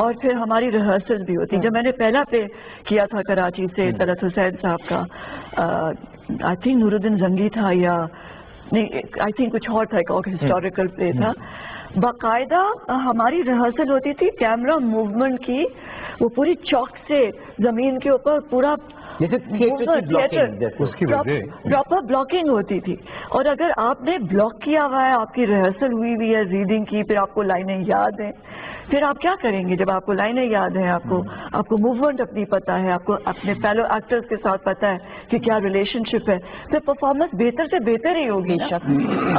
और फिर हमारी रिहर्सल भी होती। जब मैंने पहला प्ले किया था कराची से तलत हुसैन साहब का, आई थिंक नूरुद्दीन जंगी था या नहीं, आई थिंक कुछ और था, एक हिस्टोरिकल प्ले था। बाकायदा हमारी रिहर्सल होती थी, कैमरा मूवमेंट की, वो पूरी चौक से जमीन के ऊपर पूरा प्रॉपर ब्लॉकिंग होती थी। और अगर आपने ब्लॉक किया हुआ है, आपकी रिहर्सल हुई हुई है, रीडिंग की, फिर आपको लाइनें याद हैं, फिर आप क्या करेंगे जब आपको लाइनें याद हैं, आपको मूवमेंट अपनी पता है, आपको अपने फेलो एक्टर्स के साथ पता है कि क्या रिलेशनशिप है, फिर परफॉर्मेंस बेहतर से बेहतर ही होगी ना।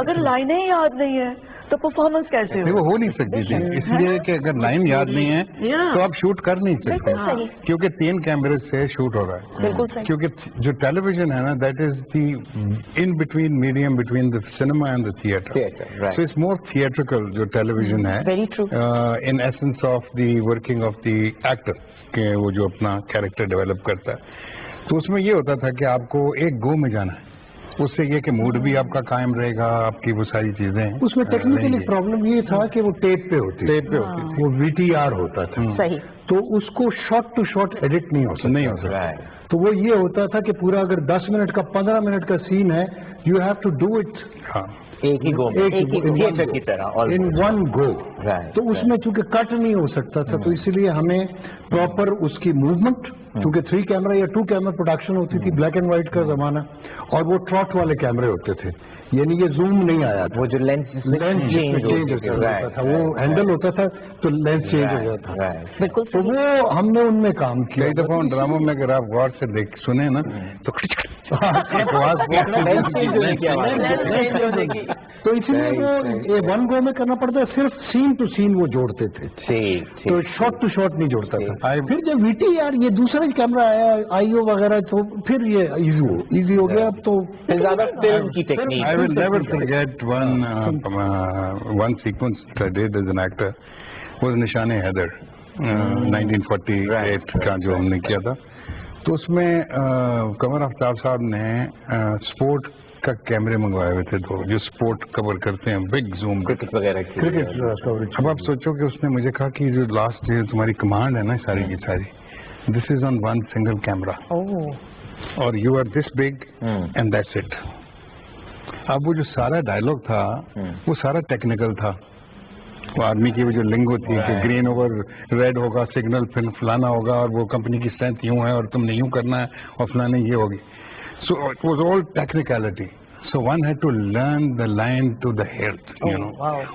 अगर लाइनें याद नहीं है तो परफॉर्मेंस कैसे वो हो नहीं सकती थी, इसलिए कि अगर लाइन याद नहीं है तो आप शूट कर नहीं सकते, क्योंकि 3 कैमरे से शूट हो रहा है। क्योंकि जो टेलीविजन है ना, that is the in between medium between the cinema and the theatre, so it's more theatrical जो टेलीविजन है, in essence of the working of the actor के, वो जो अपना कैरेक्टर डेवलप करता है। तो उसमें ये होता था कि आपको एक गो में जाना है, उससे ये कि मूड भी आपका कायम रहेगा, आपकी वो सारी चीजें। उसमें टेक्निकली प्रॉब्लम ये था कि वो टेप पे होती थी, वो VTR होता था, सही, तो उसको शॉट टू शॉट एडिट नहीं हो सकता। तो वो ये होता था कि पूरा अगर 10 मिनट का 15 मिनट का सीन है, you have to do it एक ही गो में, थिएटर की तरह, इन वन गो। तो उसमें चूंकि कट नहीं हो सकता था, तो इसलिए हमें प्रॉपर उसकी मूवमेंट, क्योंकि 3 कैमरा या 2 कैमरा प्रोडक्शन होती थी, ब्लैक एंड व्हाइट का जमाना, और वो ट्रॉट वाले कैमरे होते थे, यानी ये जूम नहीं आया था, वो जो लेंस चेंज होता था, वो हैंडल होता था तो लेंस चेंज हो जाता था। बिल्कुल, तो वो हमने उनमें काम किया। कई दफा उन ड्रामों में अगर आप गौर से देख सुने ना, तो तो इसलिए वो 1 गो में करना पड़ता है, सिर्फ सीन टू सीन वो जोड़ते थे, तो शॉट टू शॉट नहीं जोड़ता था। फिर जब VTR ये दूसरा कैमरा आया, IO वगैरह, तो फिर ये इजी हो गया। अब तो ज्यादा फिल्म की technique. I will never forget one sequence that I did as an actor was निशाने हैदर 1948 का जो हमने किया था। तो उसमें कमर आफ्ताब साहब ने स्पोर्ट का कैमरे मंगवाए हुए थे, तो जो स्पोर्ट कवर करते हैं, बिग जूम, क्रिकेट वगैरह की। अब आप सोचो कि उसने मुझे कहा कि जो लास्ट जो तुम्हारी कमांड है ना सारी की सारी, this is on 1 single camera और you are this big and that's it. अब वो जो सारा डायलॉग था वो सारा टेक्निकल था, वो आदमी की वो जो लिंगो थी कि ग्रीन ओवर रेड होगा, सिग्नल फिर फलाना होगा, और वो कंपनी की स्ट्रेंथ यूं है और तुमने यूं करना है और फलाने ये होगी। So it was all technicality. So one had to learn the line to the hilt, you know.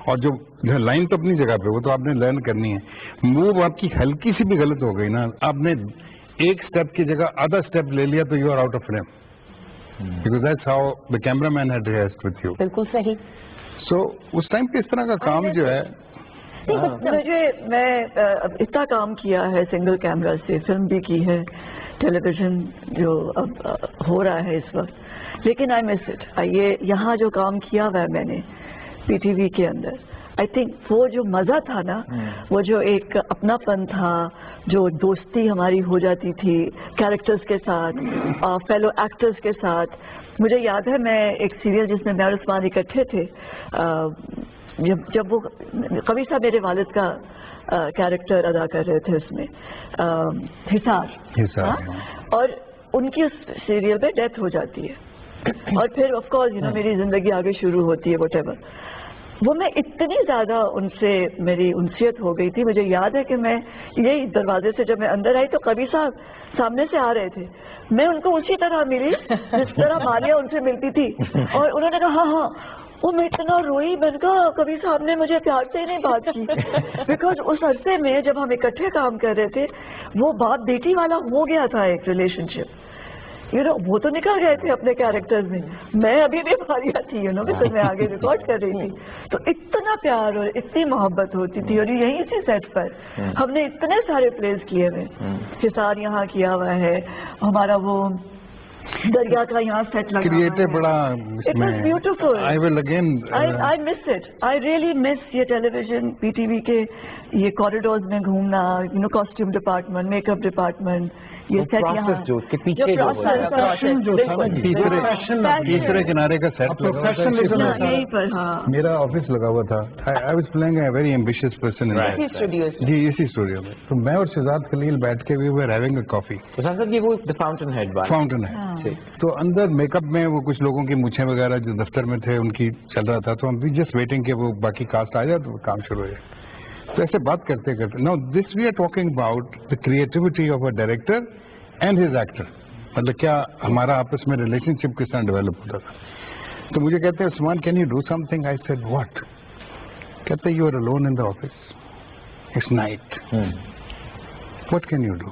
और जो लाइन तो अपनी जगह पे, वो तो आपने लर्न करनी है. मूव आपकी हल्की सी भी गलत हो गई ना, आपने एक स्टेप की जगह आधा स्टेप ले लिया तो you are out of frame. Because that's how the cameraman had rehearsed with you. बिल्कुल सही. So उस टाइम पे इस तरह का काम जो है, मैं इतना काम किया है सिंगल कैमरा से, फिल्म भी की है, टेलीविजन जो अब हो रहा है इस वक्त, लेकिन आई मिस इट. ये यहाँ जो काम किया हुआ है मैंने पीटीवी के अंदर, आई थिंक वो जो मज़ा था ना, वो जो एक अपनापन था, जो दोस्ती हमारी हो जाती थी कैरेक्टर्स के साथ, फेलो एक्टर्स के साथ. मुझे याद है मैं एक सीरियल जिसमें मैं और उस्मान इकट्ठे थे, जब वो कभी साहब मेरे वालिद का कैरेक्टर अदा कर रहे थे उसमें, हिसार, और उनकी उस सीरियल में डेथ हो जाती है, और फिर ऑफ कोर्स यू नो मेरी जिंदगी आगे शुरू होती है व्हाटएवर. वो मैं इतनी ज्यादा उनसे मेरी उनसियत हो गई थी. मुझे याद है कि मैं यही दरवाजे से जब मैं अंदर आई तो कभी साहब सामने से आ रहे थे, मैं उनको उसी तरह मिली जिस तरह मालिया उनसे मिलती थी, और उन्होंने कहा हाँ. वो मैं इतना रोई, मैंने कहा कभी साहब ने मुझे प्यार से ही नहीं बात की. बिकॉज उस अरसे में जब हम इकट्ठे काम कर रहे थे, वो बाप बेटी वाला हो गया था एक रिलेशनशिप, यू नो. वो तो निकल गए थे अपने कैरेक्टर्स में, मैं अभी भी मारिया थी, यू नो, बिकॉज मैं आगे रिकॉर्ड कर रही थी. तो इतना प्यार और इतनी मोहब्बत होती थी, और यहीं से सेट पर हमने इतने सारे प्लेस किए हुए. हिसार यहाँ किया हुआ है हमारा, वो दरिया का यहाँ सेट लगा, क्रिएटिव बड़ा. It was beautiful. I will again, I miss it. I really miss ये टेलीविजन पीटीवी के ये कॉरिडोर्स में घूमना, you know, costume department, makeup department, ये सेट यहाँ जो उसके पीछे जो था ना, तीसरे किनारे का सेट यहीं पर. हाँ, मेरा ऑफिस लगा हुआ था. I was playing a very ambitious person in जी इसी स्टूडियो में. तो मैं और शहजाद खलील बैठ के we were having a coffee. तो साहब ये वो द फाउंटेन हेड तो अंदर मेकअप में वो कुछ लोगों की मूछें वगैरह जो दफ्तर में थे उनकी चल रहा था, तो हम भी जस्ट वेटिंग के वो बाकी कास्ट आ जाए तो काम शुरू हो जाए. तो ऐसे बात करते करते, now this we are talking about the creativity of a director and his actor. मतलब क्या हमारा आपस में रिलेशनशिप किस तरह डेवलप होता था. तो मुझे कहते हैं Usman can you do something. I said what. कहते you are alone in the office, it's night, what can you do.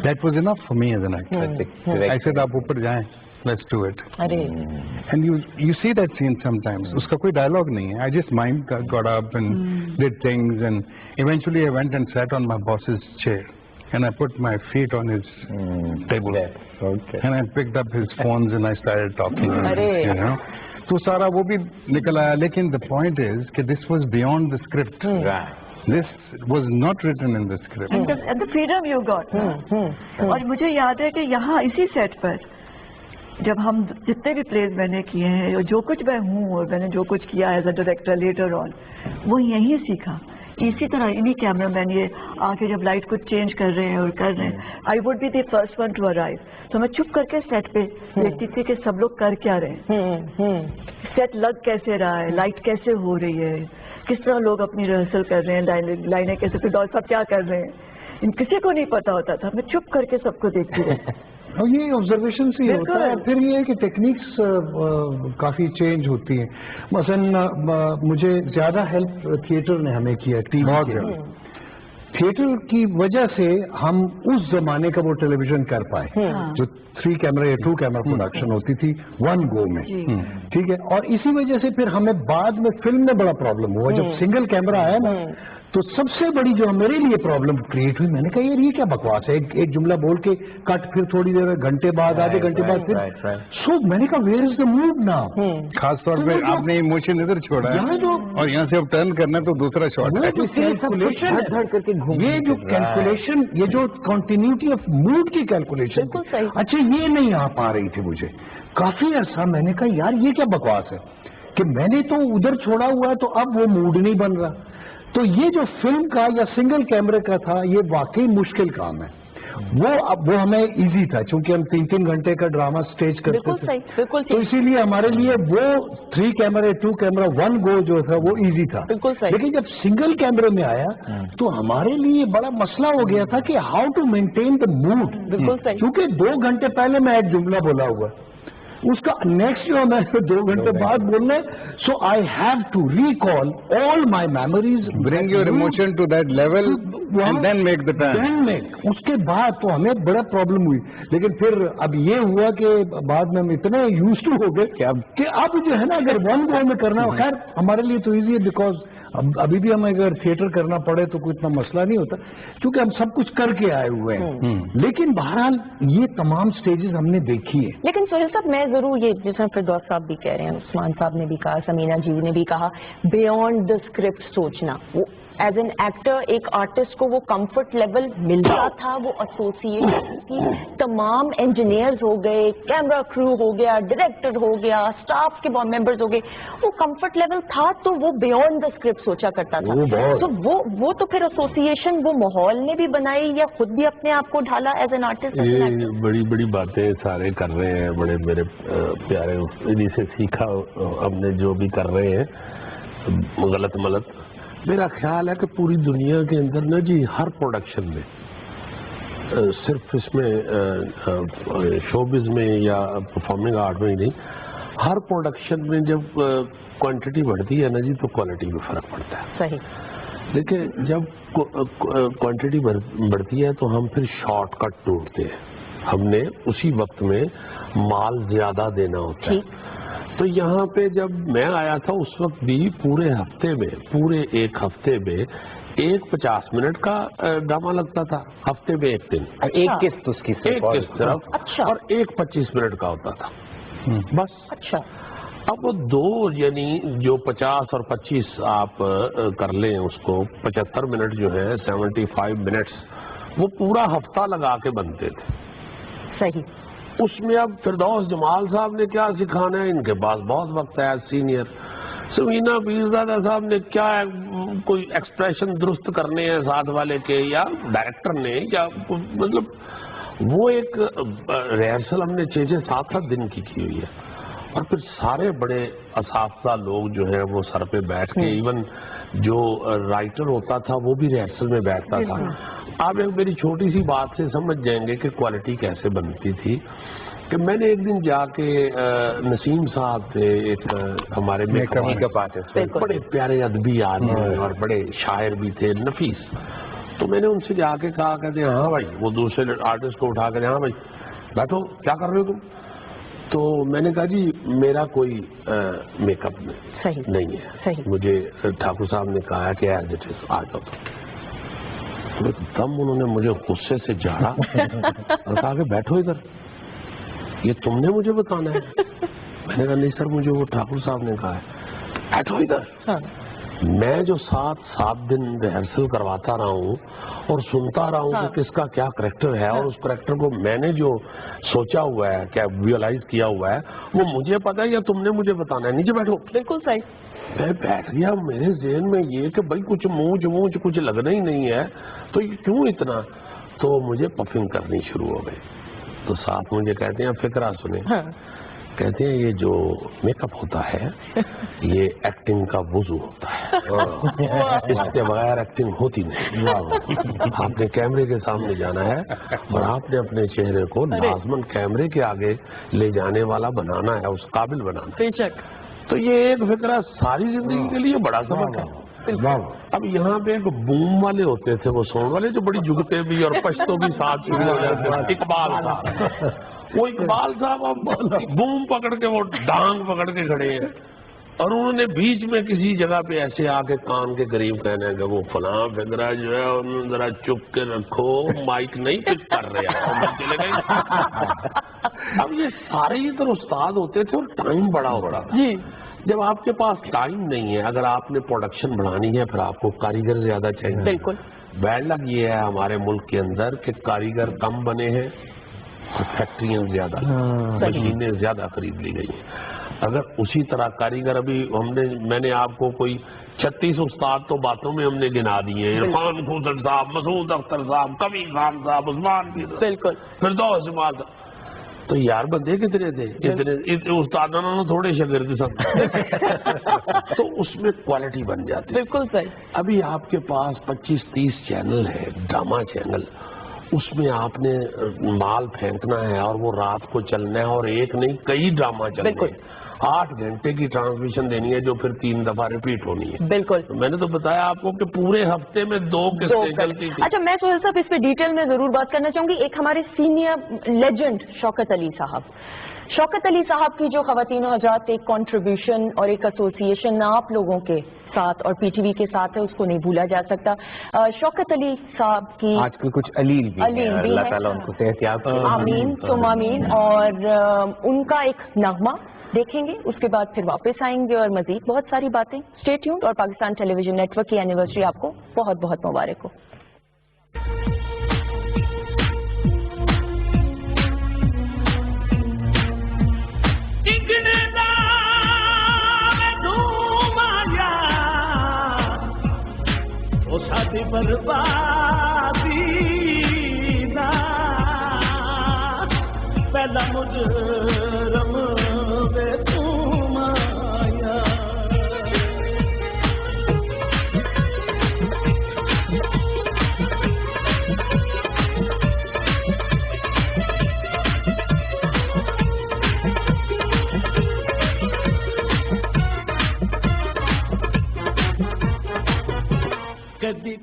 That was enough for me as an actor. I said आप ऊपर जाएं, let's do it. And you see that scene sometimes. उसका कोई dialogue नहीं है. I just got up and did things, and eventually I went and sat on my boss's chair and I put my feet on his table. And I picked up his phones and I started talking. You know. तो सारा वो भी निकल आया. लेकिन the point is कि this was beyond the script. This was not written in the script. And the freedom you got. और मुझे याद है कि यहाँ इसी सेट पर जब हम जितने भी प्लेज मैंने किए हैं, जो कुछ मैं हूँ और मैंने जो कुछ किया as a director later on, वो यहीं सीखा. इसी तरह इन्हीं कैमरामैन ये आके जब लाइट को चेंज कर रहे हैं और कर रहे हैं, I would be the first one two arrive. तो मैं चुप करके सेट पे देखती थी कि सब लोग कर क्या रहे हैं, सेट लग कैसे रहा है, लाइट कैसे हो रही है, किस तरह लोग अपनी रिहर्सल कर रहे हैं, लाइनें कैसे, फिर डॉल साहब क्या कर रहे हैं, इन किसी को नहीं पता होता था. मैं चुप करके सबको देखती रहती. और ये ऑब्जर्वेशन से होता है. फिर ये है कि टेक्निक्स काफी चेंज होती हैं. मसलन मुझे ज्यादा हेल्प थिएटर ने हमें किया, टीवी थिएटर की वजह से हम उस जमाने का वो टेलीविजन कर पाए जो 3 कैमरा या 2 कैमरा प्रोडक्शन होती थी 1 गो में. ठीक है. और इसी वजह से फिर हमें बाद में फिल्म में बड़ा प्रॉब्लम हुआ. जब सिंगल कैमरा आया ना, तो सबसे बड़ी जो मेरे लिए प्रॉब्लम क्रिएट हुई, मैंने कहा यार ये क्या बकवास है, एक जुमला बोल के कट, फिर थोड़ी देर घंटे बाद, आधे घंटे बाद फिर. सो मैंने कहा where is the mood now. खास तौर पे आपने इमोशन इधर छोड़ा है और यहाँ से अब टर्न करना तो दूसरा शॉट है. ये जो कैलकुलेशन, ये जो कंटिन्यूटी ऑफ मूड की कैलकुलेशन, अच्छा ये नहीं आ पा रही थी मुझे काफी अर्सा. मैंने कहा यार ये क्या बकवास है कि मैंने तो उधर छोड़ा हुआ है, तो अब वो मूड नहीं बन रहा. तो ये जो फिल्म का या सिंगल कैमरे का था, ये वाकई मुश्किल काम है. वो हमें इजी था, क्योंकि हम 3-3 घंटे का ड्रामा स्टेज करते थे, तो इसीलिए हमारे लिए वो 3 कैमरे 2 कैमरा 1 गो जो था वो इजी था। लेकिन जब सिंगल कैमरे में आया तो हमारे लिए बड़ा मसला हो गया था कि how to maintain the mood, क्योंकि 2 घंटे पहले मैं एक जुमला बोला हुआ, उसका नेक्स्ट जो मैं 2 घंटे बाद बोलना, so I have to recall all my memories, bring your emotion to that level and then make the turn. उसके बाद तो हमें बड़ा प्रॉब्लम हुई, लेकिन फिर अब ये हुआ कि बाद में हम इतने यूज टू हो गए कि अब जो है ना, अगर 1 गो में करना, खैर हमारे लिए तो ईजी है, बिकॉज अभी भी हमें अगर थिएटर करना पड़े तो कोई इतना मसला नहीं होता, क्योंकि हम सब कुछ करके आए हुए हैं। लेकिन बहरहाल ये तमाम स्टेजेस हमने देखी है। लेकिन सोहेल साहब, मैं जरूर ये, जिसमें फिरदौस साहब भी कह रहे हैं, उस्मान साहब ने भी कहा, समीना जी ने भी कहा, बियॉन्ड द स्क्रिप्ट सोचना, वो एज एन एक्टर एक आर्टिस्ट को वो कंफर्ट लेवल मिलता था, वो एसोसिएशन की तमाम इंजीनियर्स हो गए, कैमरा क्रू हो गया, डायरेक्टर हो गया, स्टाफ के मेंबर्स हो गए, वो कंफर्ट लेवल था, तो वो बियॉन्ड द स्क्रिप्ट सोचा करता था। तो वो तो फिर एसोसिएशन वो माहौल ने भी बनाई या खुद भी अपने आप को ढाला एज एन आर्टिस्ट? ये बड़ी बड़ी बातें सारे कर रहे हैं, बड़े मेरे प्यारे, इन्हीं से सीखा हमने जो भी कर रहे हैं गलत मलत। मेरा ख्याल है कि पूरी दुनिया के अंदर ना जी, हर प्रोडक्शन में, सिर्फ इसमें शोबिज में या परफॉर्मिंग आर्ट में ही नहीं, हर प्रोडक्शन में जब क्वांटिटी बढ़ती है ना जी, तो क्वालिटी में फर्क पड़ता है। सही। देखिए, जब क्वांटिटी बढ़ती है तो हम फिर शॉर्टकट ढूंढते हैं, हमने उसी वक्त में माल ज्यादा देना होता है। तो यहाँ पे जब मैं आया था उस वक्त भी पूरे हफ्ते में, पूरे एक हफ्ते में एक 50 मिनट का ड्रामा लगता था, हफ्ते में एक दिन, एक किस्त उसकी एक किस्त सिर्फ, और एक 25 मिनट का होता था बस। अच्छा। अब वो 2, यानी जो 50 और 25 आप कर लें उसको, 75 मिनट जो है, 75 मिनट्स, वो पूरा हफ्ता लगा के बनते थे। सही। उसमें अब फिरदौस जमाल साहब ने क्या सिखाना है, इनके पास बहुत वक्त है सीनियर। समीना पीरजादा साहब ने क्या कोई एक्सप्रेशन दुरुस्त करने हैं साथ वाले के, या डायरेक्टर ने, या मतलब वो एक रिहर्सल हमने 6-7 दिन की हुई है। और फिर सारे बड़े असातिज़ा लोग जो हैं वो सर पे बैठ के, इवन जो राइटर होता था वो भी रिहर्सल में बैठता था। आप एक मेरी छोटी सी बात से समझ जाएंगे कि क्वालिटी कैसे बनती थी। कि मैंने एक दिन जाके नसीम साहब थे, एक हमारे मेकअप आर्टिस्ट, बड़े प्यारे अदबी आदमी और बड़े शायर भी थे, नफीस। तो मैंने उनसे जाके कहा, कहते हैं हाँ भाई, वो दूसरे आर्टिस्ट को उठा कर, हाँ भाई बैठो, क्या कर रहे हो तुम? तो मैंने कहा जी मेरा कोई मेकअप नहीं है, मुझे ठाकुर साहब ने कहा कि एज इट इज आ जाओ। तो एकदम उन्होंने मुझे गुस्से से झाड़ा और कहा कि बैठो इधर, ये तुमने मुझे बताना है? मैंने कहा नहीं सर, मुझे वो ठाकुर साहब ने कहा है, बैठो इधर। मैं जो 7 दिन रिहर्सल करवाता रहा हूँ और सुनता रहा हूँ कि किसका क्या करैक्टर है, और उस करैक्टर को मैंने जो सोचा हुआ है, क्या विजुअलाइज किया हुआ है, वो मुझे पता है या तुमने मुझे बताना है? नीचे बैठो। बिल्कुल सही। मैं बैठ गया, मेरे ज़हन में ये कि भाई कुछ मूंछ कुछ लगना ही नहीं है, तो ये क्यों इतना? तो मुझे पफिंग करनी शुरू हो गई। तो साथ मुझे कहते हैं फिक्रा सुने, कहते हैं ये जो मेकअप होता है ये एक्टिंग का वुजू होता है, इसके बगैर एक्टिंग होती नहीं। आपने कैमरे के सामने जाना है और आपने अपने चेहरे को लाजमन कैमरे के आगे ले जाने वाला बनाना है, उस काबिल बनाना। बेशक। तो ये एक फिक्रा सारी जिंदगी के लिए बड़ा सबक है। अब यहाँ पे एक बूम वाले होते थे, वो सोन वाले जो बड़ी जुगते भी और पश्तो भी साथ शुरू हो जाते थे, इकबाल साहब। वो इकबाल साहब अब बूम पकड़ के, वो डांग पकड़ के खड़े हैं, और उन्होंने बीच में किसी जगह पे ऐसे आके कान के करीब कहना है कि वो फलां फिक्रा जो है उन्होंने जरा चुप के रखो, माइक नहीं पिक कर रहे हैं, चले गए। अब ये सारे इधर उस्ताद होते थे और टाइम बड़ा हो रहा था। जब आपके पास टाइम नहीं है, अगर आपने प्रोडक्शन बढ़ानी है, फिर आपको कारीगर ज्यादा चाहिए। बिल्कुल। बैड लक ये है हमारे मुल्क के अंदर कि कारीगर कम बने हैं और फैक्ट्रियां ज्यादा, मशीनें ज्यादा खरीद ली गई हैं। अगर उसी तरह कारीगर, अभी मैंने आपको कोई 36 استاد تو باتوں میں ہم نے گنا دیے ہیں، عرفان خوسٹ صاحب، مسعود اختر صاحب، کبھی خان صاحب، عثمان کی بالکل فردوس جمال صاحب. تو یار بندے کتنے تھے؟ اتنے استادوں نے تھوڑے شاگرد سب تو اس میں کوالٹی بن جاتی. بالکل صحیح. ابھی آپ کے پاس 25-30 چینل ہے، ڈرامہ چینل، اس میں آپ نے مال پھینکنا ہے اور وہ رات کو چلنا ہے، اور ایک نہیں کئی ڈرامہ چلنے ہیں. 8 گھنٹے کی ٹرانسمیشن دینی ہے جو پھر 3 دفعہ ریپیٹ ہونی ہے. بالکل. میں نے تو بتایا آپ کو کہ پورے ہفتے میں 2 قسطیں چلتی تھی. اچھا میں سہیل صاحب اس پہ ڈیٹیل میں ضرور بات کرنا چاہوں گی. ایک ہمارے سینئر لیجنڈ شوکت علی صاحب، شوکت علی صاحب کی جو خواتین و حضرات ایک کنٹریبیوشن اور ایک ایسوسیشن آپ لوگوں کے ساتھ اور پی ٹی وی کے ساتھ ہے، اس کو نہیں بھولا جا سکتا. شوکت علی صاحب کی آج کل کچھ علیل بھی ہیں، اللہ تعالیٰ ان کو صحت یاب کرے. آمین ثم آمین. اور ان کا ایک نغمہ دیکھیں گے، اس کے بعد پھر واپس آئیں گے اور مزید بہت ساری باتیں. Stay tuned. اور Pakistan television network کی اینیورسری آپ کو بہت بہت مبارک ہو. پہلا مجرم وے تم آیا، کدی